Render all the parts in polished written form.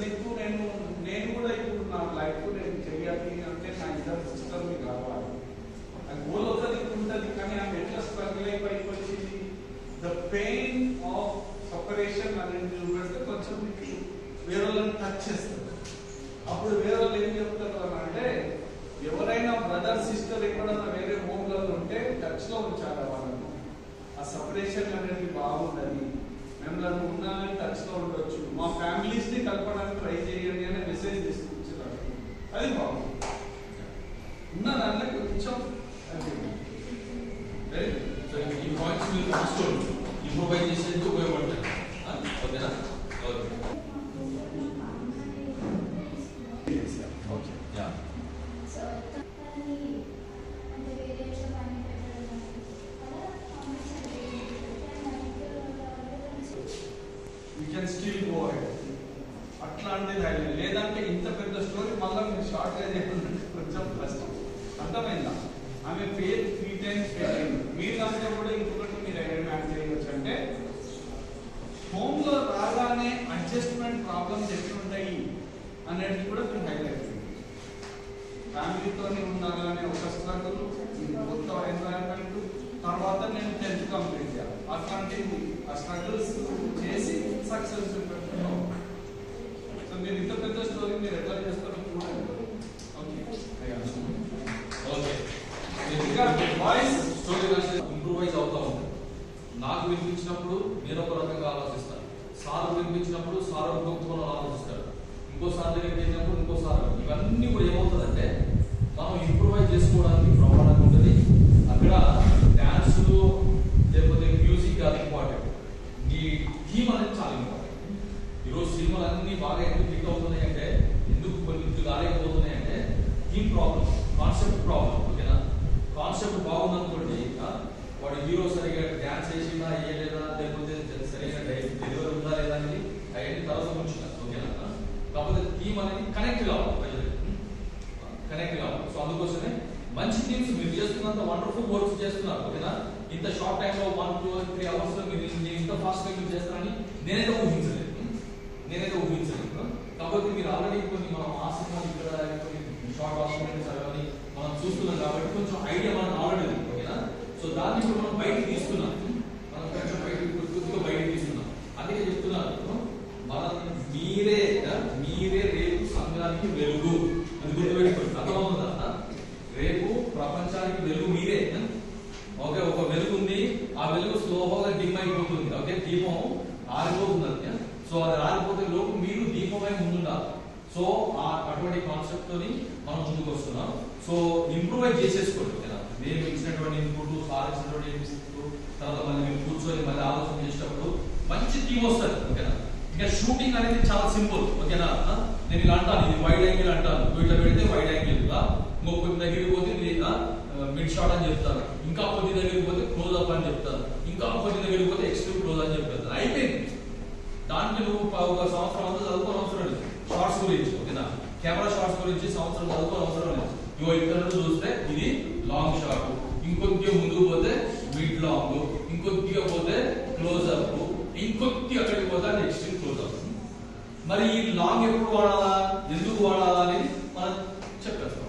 దిక్కు నేను కూడా ఇప్పుడు నా లైఫ్ నేను చెయ్యాలి అంటే నా ఇద్దరు సిస్టర్ని కావాలి. ఆ గోల్ ఒక దిక్కు ఉంటుంది, కానీ ఆమె ఎట్లా స్ట్రగుల్ అయిపోయి వచ్చింది. ద పెయిన్ ఆఫ్ సపరేషన్ అనేది చూపెడితే కొంచెం వేరే వాళ్ళని టచ్ చేస్తారు. అప్పుడు వేరే వాళ్ళు ఏం చెప్తారు అని అంటే, ఎవరైనా బ్రదర్ సిస్టర్ ఎక్కడన్నా వేరే హోమ్లలో ఉంటే టచ్ లో ఉంచాలి వాళ్ళని. ఆ సపరేషన్ అనేది బాగుండదు, మిమ్మల్ని ఉన్నాలని టచ్ లో ఉండొచ్చు, మా ఫ్యామిలీస్ ని కలపడానికి ట్రై చేయండి అనే మెసేజ్ తీసుకొచ్చినారు. అది బాగుంది. ఉన్న దాంట్లో కొంచెం ఈ పాయింట్స్ మీరు తీసుకోండి, ఇంప్రూవైజ్ చేసేందుకు ఉపయోగపడతాయి. ఓకేనా? ఓకే. యా. అట్లాంటిది హైలైట్ లేదంటే ఇంత పెద్ద స్టోరీ మళ్ళీ మీరు షార్ట్ గా చేయకుండా కొంచెం కష్టం. అర్థమైందా? ఆమె పేరు 3 times పెట్టింది. మీరు దాంట్లో కూడా ఇంకొకటి మీరు యాడ్ చేయవచ్చు. అంటే హోమ్ లో రాగానే అడ్జస్ట్మెంట్ ప్రాబ్లమ్స్ ఎట్లుంటాయి అనేది కూడా మీరు హైలైట్ చేయండి. ఫ్యామిలీతోనే ఉండాలనే ఒక స్ట్రగుల్, కొత్త ఎన్వైరన్మెంట్, తర్వాత నేను 10th కంప్లీట్ చేయాలి. అట్లాంటివి ఆ స్ట్రగుల్స్ చేసి సక్సెస్ పెట్టుకుంటాం. సో మీరు ఇంత పెద్ద స్టోరీ మీరు ఎట్లా చేస్తారో చూడండి. ఓకే. ఇంకా వాయిస్ స్టోరీ ఇంప్రూవైజ్ అవుతా ఉంటుంది. నాకు వినిపించినప్పుడు నేను ఒక రకంగా ఆలోచిస్తాను, సార్ వినిపించినప్పుడు సార్ ఇంకొక ఆలోచిస్తాడు, ఇంకోసారి దగ్గరికి వెళ్ళినప్పుడు ఇంకోసారి. ఇవన్నీ కూడా ఏమవుతుందంటే మనం ఇంప్రూవైజ్ చేసుకోవడానికి ప్రమాణంగా ఉంటుంది. అక్కడ డ్యాన్సులు లేకపోతే మ్యూజిక్ అది ఇంపార్టెంట్, ఈ థీమ్ అనేది చాలా ఇంపార్టెంట్. ఈరోజు సినిమాలు అన్ని బాగా ఎందుకు హిట్ అవుతున్నాయి అంటే, ఎందుకు కొన్ని కాలేకపోతున్నాయి అంటే థీమ్ ప్రాబ్లం, కాన్సెప్ట్ ప్రాబ్లం. ఓకేనా? కాన్సెప్ట్ బాగుందనుకోండి, వాడు హీరో సరిగా డ్యాన్స్ చేసినా వేయలేదా, లేకపోతే సరిగా డెలివరీ ఉందా లేదా అనేది అవన్నీ తర్వాత ఉంచుతారు. ఓకేనా? కాకపోతే థీమ్ అనేది కనెక్ట్ కావాలి, ప్రజలకి కనెక్ట్ కావాలి. సో అందుకోసమే మంచి థీమ్స్ మీరు చేస్తున్నంత వండర్ఫుల్ వర్క్స్ చేస్తున్నారు. ఓకేనా? ఇంత షార్ట్ టైంలో 1, 2, 3 hours లో మీరు ఇంత ఫాస్ట్ గా మీరు చేస్తారని నేనైతే ఊహించలేదు. కాకపోతే మీరు ఆల్రెడీ కొన్ని మనం ఆ సినిమా ఇక్కడ షార్ట్ డాక్యుమెంటరీస్ అవన్నీ మనం చూస్తున్నాం కాబట్టి కొంచెం ఐడియా మనకు ఆల్రెడీ ఉంది. ఓకేనా? సో దాన్ని ఇప్పుడు మనం బయటకు తీస్తున్నాం, మనం కొంచెం కొద్దిగా బయటకు తీస్తున్నాం. అందుకే చెప్తున్నాను, మనం మీరే రేపు సంఘానికి వెలుగు అని గుర్తుపెట్టుకోండి. అర్థమవుతుందా? రేపు ప్రపంచానికి వెలుగు మీరే. ఓకే, ఒక వెలుగు ఉంది, ఆ వెలుగు స్లోగా డిమ్ అయిపోతుంది. ఓకే, దీపం ఆరిపోతుంది. సో అది ఆరిపోతే లోపు మీరు దీపమై ముందుండాలి. సో అటువంటి కాన్సెప్ట్ తోని మనం ముందుకు వస్తున్నాం. సో ఇంప్రూవైజ్ చేసేసుకోండి. ఓకేనా? మేము ఇచ్చినటువంటి ఇన్పుట్, సార్ ఇచ్చినటువంటి ఇన్పుట్, తర్వాత మళ్ళీ మీరు కూర్చొని మళ్ళీ ఆలోచన చేసేటప్పుడు మంచి థీమ్ వస్తుంది. ఓకేనా? ఇంకా షూటింగ్ అనేది చాలా సింపుల్. ఓకేనా? నేను ఇలా అంటాను, ఇది వైడ్ యాంగిల్ అంటాను, ఇట్లా పెడితే వైడ్ యాంగిల్, ఇంకొక దగ్గరికి పోతే మిడ్ షాట్ అని చెప్తాను, ఇంకా కొద్ది దగ్గరికి పోతే క్లోజ్ అప్ అని చెప్తాను, ఇంకా కొద్ది దగ్గరికి పోతే ఎక్స్ట్రీమ్ క్లోజ్ అని చెప్తాను. అయిపోయింది. దానికి నువ్వు ఒక సంవత్సరం అంతా చదువుకోని అవసరం లేదు. షార్ట్స్ గురించి, ఓకేనా? కెమెరా షార్ట్స్ గురించి సంవత్సరం చదువుకోని అవసరం లేదు. ఇవో ఇక్కడ చూస్తే ఇది లాంగ్ షాట్, ఇంకొద్దిగా ముందుకు పోతే మిడ్ లాంగ్, ఇంకొద్దిగా పోతే క్లోజ్ అప్, ఇంకొద్ది అక్కడికి పోతే అది ఎక్స్ట్రీమ్ క్లోజ్ అప్. మరి ఈ లాంగ్ ఎప్పుడు వాడాలా, ఎందుకు వాడాలా అనేది మనం చెప్పేస్తాం.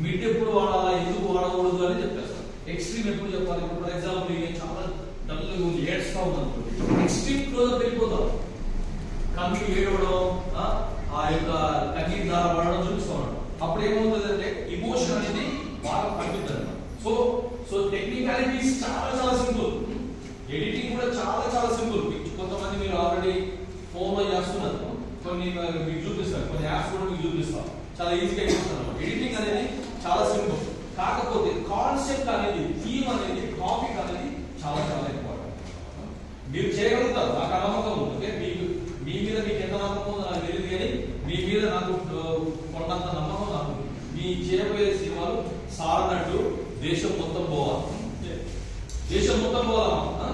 మిడ్ ఎప్పుడు వాడాలా, ఎందుకు వాడకూడదు అని చెప్పేస్తాం. ఎక్స్ట్రీమ్ ఎప్పుడు చెప్పాలి. ఇప్పుడు ఫర్ ఎగ్జాంపుల్ చాలా డల్గా ఉంది, ఏడ్స్తా ఉంది అనుకోండి, ఎక్స్ట్రీమ్ క్లోజ్ అప్ వెళ్ళిపోతాం. కన్ను ఏడవడం, ఆ యొక్క కన్నీటి దార పడడం చూపిస్తా ఉన్నాడు. అప్పుడు ఏమవుతుంది అంటే ఇమోషన్ అనేది బాగా పండుతుంది. సో టెక్నికాలిటీస్ చాలా సింపుల్, ఎడిటింగ్ కూడా చాలా సింపుల్. కొంతమంది మీరు ఆల్రెడీ ఫోన్ లో చేస్తున్నారు, కొన్ని మీకు చూపిస్తారు, కొన్ని యాప్స్ కూడా మీకు చూపిస్తాం, చాలా ఈజీగా అయిపోతున్నారు. ఎడిటింగ్ అనేది చాలా సింపుల్. కాకపోతే కాన్సెప్ట్ అనేది, థీమ్ అనేది, టాపిక్ అనేది చాలా ఇంపార్టెంట్. మీరు చేయగలుగుతారు, నాకు నమ్మకం ఉంది. మీ మీద మీకు ఎంత నమ్మకం ఉందో నాకు తెలియదు, కానీ మీ మీద నాకు కొండంత నమ్మకం నాకు. మీ చేయబోయే సినిమాలు సారినట్టు దేశం మొత్తం పోవాలి, దేశం మొత్తం పోవాలమ్మా,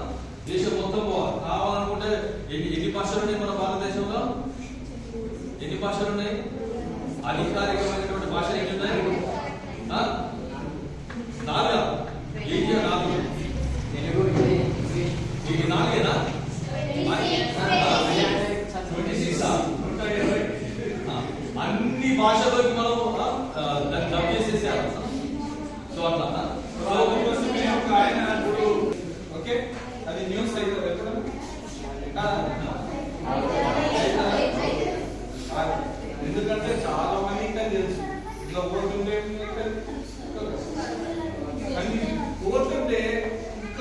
దేశం మొత్తం పోవాలి. కావాలనుకుంటే ఎన్ని భాషలు ఉన్నాయి మన భారతదేశంలో? ఎన్ని భాషలు ఉన్నాయి? అధికారికమైనటువంటి భాషలు ఎన్ని ఉన్నాయి? 4. ఏంటి 4? ఇది 4ఏనా? 26 ఎందుకంటే చాలా మంది ఇంకా తెలుసు ఇట్లా పోతుంటే కానీ పోతుంటే కుక్క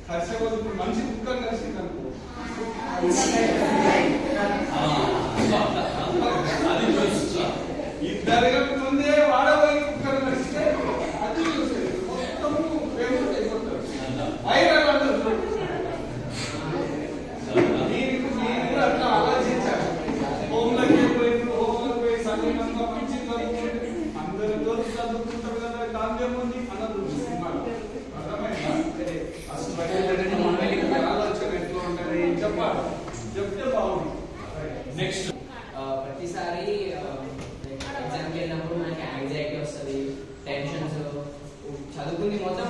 కలిసే ఇప్పుడు మనిషి కుక్క కలిసింది అనుకో ఇద్దరుగా ముందే వాడబోయి కుక్కలు కలిస్తే అది చూసేది మొత్తం ఫేమస్ అయిపోతారు వైరల్ అంటారు. నేను కూడా అట్లా ఆలోచించాను. హోంలోకి పోయి సంగీతంగా మంచి చదువుకుంటే అందరూ రోజు చదువుకుంటారు కదా దాని ఏముంది అన్నది సినిమాలో అర్థమైందా? అసలు ఆలోచన ఎట్లా ఉంటుంది చెప్పాలి చెప్తే బాగుంది. నెక్స్ట్ ప్రతిసారి ఎగ్జామ్కి వెళ్ళినప్పుడు మనకి యాంగ్జైటీ వస్తుంది, టెన్షన్స్, చదువుకుంది మొత్తం